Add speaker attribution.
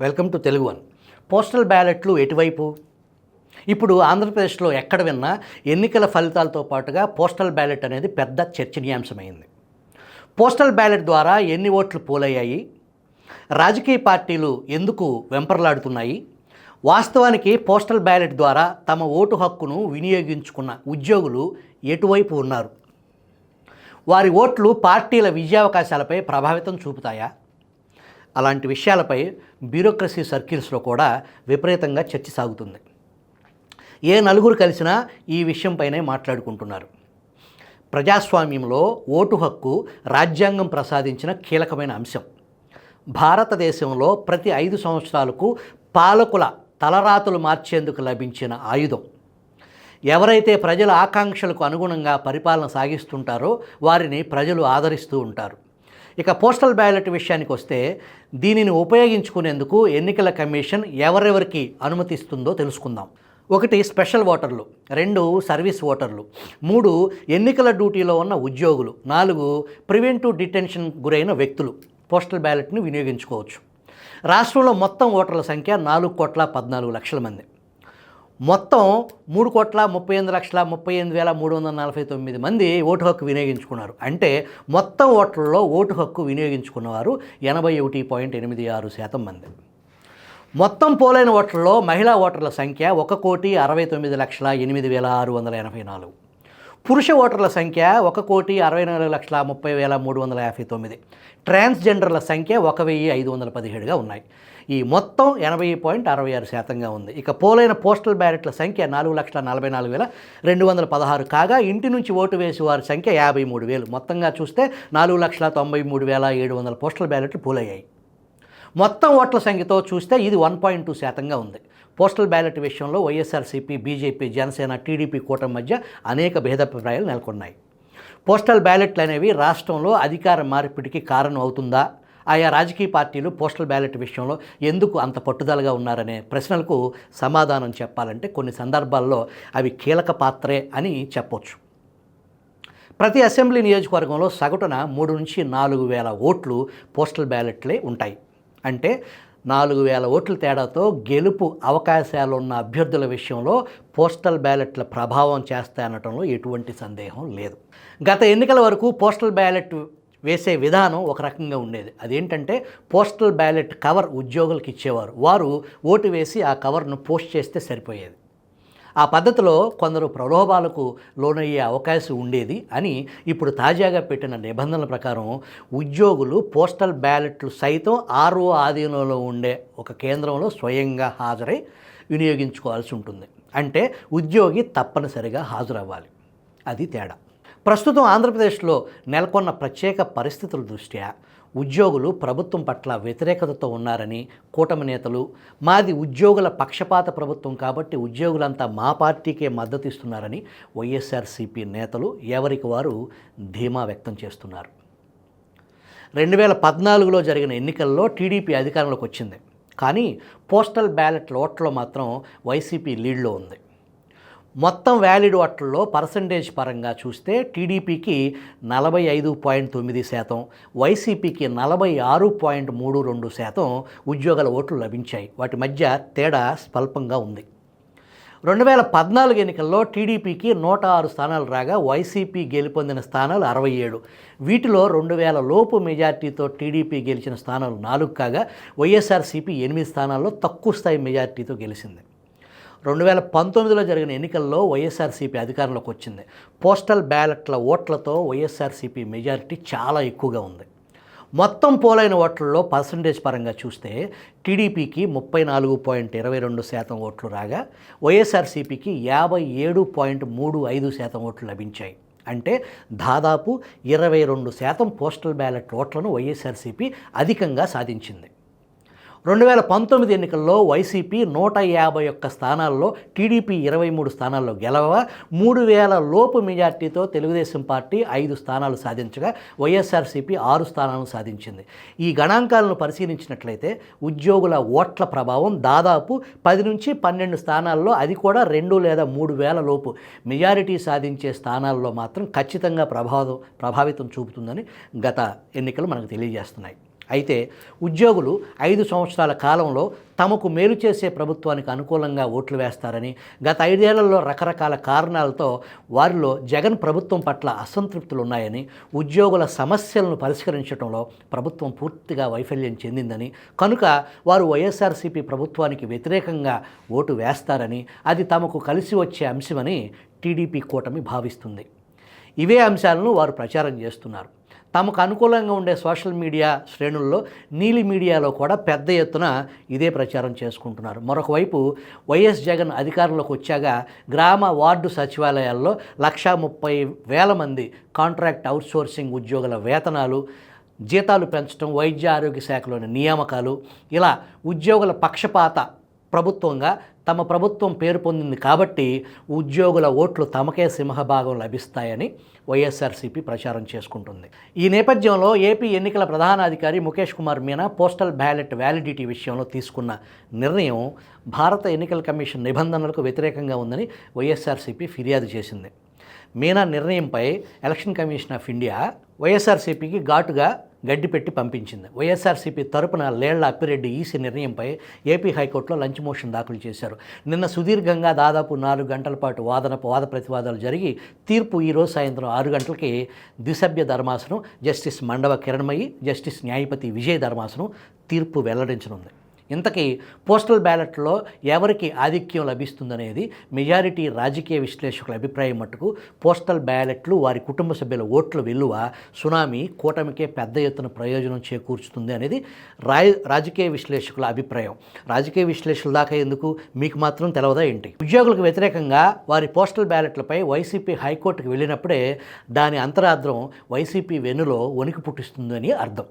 Speaker 1: Welcome to Telugu one. Postal బ్యాలెట్లు ఎటువైపు? ఇప్పుడు ఆంధ్రప్రదేశ్లో ఎక్కడ విన్నా ఎన్నికల ఫలితాలతో పాటుగా పోస్టల్ బ్యాలెట్ అనేది పెద్ద చర్చనీయాంశమైంది. పోస్టల్ బ్యాలెట్ ద్వారా ఎన్ని ఓట్లు పోలయ్యాయి, రాజకీయ పార్టీలు ఎందుకు వెంపర్లాడుతున్నాయి, వాస్తవానికి పోస్టల్ బ్యాలెట్ ద్వారా తమ ఓటు హక్కును వినియోగించుకున్న ఉద్యోగులు ఎటువైపు ఉన్నారు, వారి ఓట్లు పార్టీల విజయావకాశాలపై ప్రభావితం చూపుతాయా? అలాంటి విషయాలపై బ్యూరోక్రసీ సర్కిల్స్లో కూడా విపరీతంగా చర్చ సాగుతుంది. ఏ నలుగురు కలిసినా ఈ విషయంపైనే మాట్లాడుకుంటున్నారు. ప్రజాస్వామ్యంలో ఓటు హక్కు రాజ్యాంగం ప్రసాదించిన కీలకమైన అంశం. భారతదేశంలో ప్రతి 5 సంవత్సరాలకు పాలకుల తలరాతలు మార్చేందుకు లభించిన ఆయుధం. ఎవరైతే ప్రజల ఆకాంక్షలకు అనుగుణంగా పరిపాలన సాగిస్తుంటారో వారిని ప్రజలు ఆదరిస్తూ ఉంటారు. ఇక పోస్టల్ బ్యాలెట్ విషయానికి వస్తే దీనిని ఉపయోగించుకునేందుకు ఎన్నికల కమిషన్ ఎవరెవరికి అనుమతిస్తుందో తెలుసుకుందాం. 1 స్పెషల్ ఓటర్లు, 2 సర్వీస్ ఓటర్లు, 3 ఎన్నికల డ్యూటీలో ఉన్న ఉద్యోగులు, 4 ప్రివెంటివ్ డిటెన్షన్ గురైన వ్యక్తులు పోస్టల్ బ్యాలెట్ని వినియోగించుకోవచ్చు. రాష్ట్రంలో మొత్తం ఓటర్ల సంఖ్య 4,14,00,000 మంది. మొత్తం 3,38,38,349 మంది ఓటు హక్కు వినియోగించుకున్నారు. అంటే మొత్తం ఓట్లలో ఓటు హక్కు వినియోగించుకున్నవారు 81.86% మంది. మొత్తం పోలైన ఓట్లలో మహిళా ఓటర్ల సంఖ్య 1,69,08,684. పురుష ఓటర్ల సంఖ్య 1,64,30,359. ట్రాన్స్జెండర్ల సంఖ్య 1,517గా ఉన్నాయి. ఈ మొత్తం 80.66% ఉంది. ఇక పోలైన పోస్టల్ బ్యాలెట్ల సంఖ్య 4,44,216 కాగా ఇంటి నుంచి ఓటు వేసి వారి సంఖ్య 53,000. మొత్తంగా చూస్తే 4,93,700 పోస్టల్ బ్యాలెట్లు పోలయ్యాయి. మొత్తం ఓట్ల సంఖ్యతో చూస్తే ఇది 1.2% ఉంది. పోస్టల్ బ్యాలెట్ విషయంలో వైఎస్ఆర్సీపీ, బీజేపీ, జనసేన, టీడీపీ కూటమి మధ్య అనేక భేదాభిప్రాయాలు నెలకొన్నాయి. పోస్టల్ బ్యాలెట్లు అనేవి రాష్ట్రంలో అధికార మార్పిడికి కారణం అవుతుందా? ఆయా రాజకీయ పార్టీలు పోస్టల్ బ్యాలెట్ విషయంలో ఎందుకు అంత పట్టుదలగా ఉన్నారనే ప్రశ్నలకు సమాధానం చెప్పాలంటే కొన్ని సందర్భాల్లో అవి కీలక పాత్రే అని చెప్పొచ్చు. ప్రతి అసెంబ్లీ నియోజకవర్గంలో సగటున 3 నుంచి 4,000 ఓట్లు పోస్టల్ బ్యాలెట్లే ఉంటాయి. అంటే 4,000 ఓట్ల తేడాతో గెలుపు అవకాశాలున్న అభ్యర్థుల విషయంలో పోస్టల్ బ్యాలెట్ల ప్రభావం చేస్తాయనటంలో ఎటువంటి సందేహం లేదు. గత ఎన్నికల వరకు పోస్టల్ బ్యాలెట్ వేసే విధానం ఒక రకంగా ఉండేది. అదేంటంటే పోస్టల్ బ్యాలెట్ కవర్ ఉద్యోగులకు ఇచ్చేవారు. వారు ఓటు వేసి ఆ కవర్ను పోస్ట్ చేస్తే సరిపోయేది. ఆ పద్ధతిలో కొందరు ప్రలోభాలకు లోనయ్యే అవకాశం ఉండేది అని ఇప్పుడు తాజాగా పెట్టిన నిబంధనల ప్రకారం ఉద్యోగులు పోస్టల్ బ్యాలెట్లు సైతం ఆర్ఓ ఆధీనంలో ఉండే ఒక కేంద్రంలో స్వయంగా హాజరై వినియోగించుకోవాల్సి ఉంటుంది. అంటే ఉద్యోగి తప్పనిసరిగా హాజరవ్వాలి. అది తేడా. ప్రస్తుతం ఆంధ్రప్రదేశ్లో నెలకొన్న ప్రత్యేక పరిస్థితుల దృష్ట్యా ఉద్యోగులు ప్రభుత్వం పట్ల వ్యతిరేకతతో ఉన్నారని కూటమి నేతలు, మాది ఉద్యోగుల పక్షపాత ప్రభుత్వం కాబట్టి ఉద్యోగులంతా మా పార్టీకే మద్దతు ఇస్తున్నారని వైఎస్ఆర్సీపీ నేతలు ఎవరికి వారు ధీమా వ్యక్తం చేస్తున్నారు. 2014లో జరిగిన ఎన్నికల్లో టీడీపీ అధికారంలోకి వచ్చింది. కానీ పోస్టల్ బ్యాలెట్ల ఓట్లలో మాత్రం వైసీపీ లీడ్లో ఉంది. మొత్తం వ్యాలిడ్ ఓట్లలో పర్సంటేజ్ పరంగా చూస్తే టీడీపీకి 45.9%, వైసీపీకి 46.32% ఉద్యోగుల ఓట్లు లభించాయి. వాటి మధ్య తేడా స్వల్పంగా ఉంది. 2014 ఎన్నికల్లో టీడీపీకి 106 స్థానాలు రాగా వైసీపీ గెలుపొందిన స్థానాలు 67. వీటిలో 2,000 లోపు మెజార్టీతో టీడీపీ గెలిచిన స్థానాలు 4 కాగా వైఎస్ఆర్సీపీ 8 స్థానాల్లో తక్కువ స్థాయి మెజార్టీతో గెలిచింది. 2019లో జరిగిన ఎన్నికల్లో వైఎస్ఆర్సీపీ అధికారంలోకి వచ్చింది. పోస్టల్ బ్యాలెట్ల ఓట్లతో వైఎస్ఆర్సీపీ మెజారిటీ చాలా ఎక్కువగా ఉంది. మొత్తం పోలైన ఓట్లలో పర్సంటేజ్ పరంగా చూస్తే టీడీపీకి 34.22% ఓట్లు రాగా వైఎస్ఆర్సీపీకి 57.35% ఓట్లు లభించాయి. అంటే దాదాపు 22% పోస్టల్ బ్యాలెట్ ఓట్లను వైఎస్ఆర్సీపీ అధికంగా సాధించింది. 2019 ఎన్నికల్లో వైసీపీ 151 స్థానాల్లో, టీడీపీ 23 స్థానాల్లో గెలవగా 3,000 లోపు మెజార్టీతో తెలుగుదేశం పార్టీ 5 స్థానాలు సాధించగా వైఎస్ఆర్సీపీ 6 స్థానాలను సాధించింది. ఈ గణాంకాలను పరిశీలించినట్లయితే ఉద్యోగుల ఓట్ల ప్రభావం దాదాపు 10 నుంచి 12 స్థానాల్లో, అది కూడా 2 లేదా 3,000 లోపు మెజారిటీ సాధించే స్థానాల్లో మాత్రం ఖచ్చితంగా ప్రభావితం చూపుతుందని గత ఎన్నికలు మనకు తెలియజేస్తున్నాయి. అయితే ఉద్యోగులు 5 సంవత్సరాల కాలంలో తమకు మేలు చేసే ప్రభుత్వానికి అనుకూలంగా ఓట్లు వేస్తారని, గత 5 ఏళ్లలో రకరకాల కారణాలతో వారిలో జగన్ ప్రభుత్వం పట్ల అసంతృప్తులు ఉన్నాయని, ఉద్యోగుల సమస్యలను పరిష్కరించడంలో ప్రభుత్వం పూర్తిగా వైఫల్యం చెందిందని, కనుక వారు వైఎస్ఆర్సీపీ ప్రభుత్వానికి వ్యతిరేకంగా ఓటు వేస్తారని, అది తమకు కలిసి వచ్చే అంశమని టీడీపీ కూటమి భావిస్తుంది. ఇవే అంశాలను వారు ప్రచారం చేస్తున్నారు. తమకు అనుకూలంగా ఉండే సోషల్ మీడియా శ్రేణుల్లో నీలి మీడియాలో కూడా పెద్ద ఎత్తున ఇదే ప్రచారం చేసుకుంటున్నారు. మరొక వైపు వైఎస్ జగన్ అధికారంలోకి వచ్చాక గ్రామ వార్డు సచివాలయాల్లో 1,30,000 మంది కాంట్రాక్ట్ అవుట్సోర్సింగ్ ఉద్యోగుల వేతనాలు, జీతాలు పెంచడం, వైద్య ఆరోగ్య శాఖలోని నియామకాలు, ఇలా ఉద్యోగుల పక్షపాత ప్రభుత్వంగా తమ ప్రభుత్వం పేరు పొందింది కాబట్టి ఉద్యోగుల ఓట్లు తమకే సింహభాగం లభిస్తాయని వైఎస్ఆర్సీపీ ప్రచారం చేసుకుంటుంది. ఈ నేపథ్యంలో ఏపీ ఎన్నికల ప్రధానాధికారి Mukesh Kumar Meena postal ballot validity విషయంలో తీసుకున్న నిర్ణయం భారత ఎన్నికల కమిషన్ నిబంధనలకు వ్యతిరేకంగా ఉందని వైఎస్ఆర్సీపీ ఫిర్యాదు చేసింది. మీనా నిర్ణయంపై ఎలక్షన్ కమిషన్ ఆఫ్ ఇండియా వైఎస్ఆర్సీపీకి ఘాటుగా గడ్డి పెట్టి పంపించింది. వైఎస్ఆర్సీపీ తరపున లేళ్ల అప్పిరెడ్డి ఈసీ నిర్ణయంపై ఏపీ హైకోర్టులో లంచ్ మోషన్ దాఖలు చేశారు. నిన్న సుదీర్ఘంగా దాదాపు 4 గంటల పాటు వాద ప్రతివాదాలు జరిగి తీర్పు ఈరోజు సాయంత్రం 6 గంటలకి ద్విసభ్య ధర్మాసనం జస్టిస్ మండవ కిరణ్మయి, జస్టిస్ న్యాయపతి విజయ్ ధర్మాసనం తీర్పు వెల్లడించనుంది. ఇంతకీ పోస్టల్ బ్యాలెట్లో ఎవరికి ఆధిక్యం లభిస్తుందనేది మెజారిటీ రాజకీయ విశ్లేషకుల అభిప్రాయం మట్టుకు పోస్టల్ బ్యాలెట్లు వారి కుటుంబ సభ్యుల ఓట్ల విలువ సునామీ కూటమికే పెద్ద ఎత్తున ప్రయోజనం చేకూర్చుతుంది అనేది రాజకీయ విశ్లేషకుల అభిప్రాయం. రాజకీయ విశ్లేషకుల దాకా ఎందుకు, మీకు మాత్రం తెలవదా ఏంటి? ఉద్యోగులకు వ్యతిరేకంగా వారి పోస్టల్ బ్యాలెట్లపై వైసీపీ హైకోర్టుకు వెళ్ళినప్పుడే దాని అంతరార్థం వైసీపీ వెన్నులో వణికి పుట్టిస్తుందని అర్థం.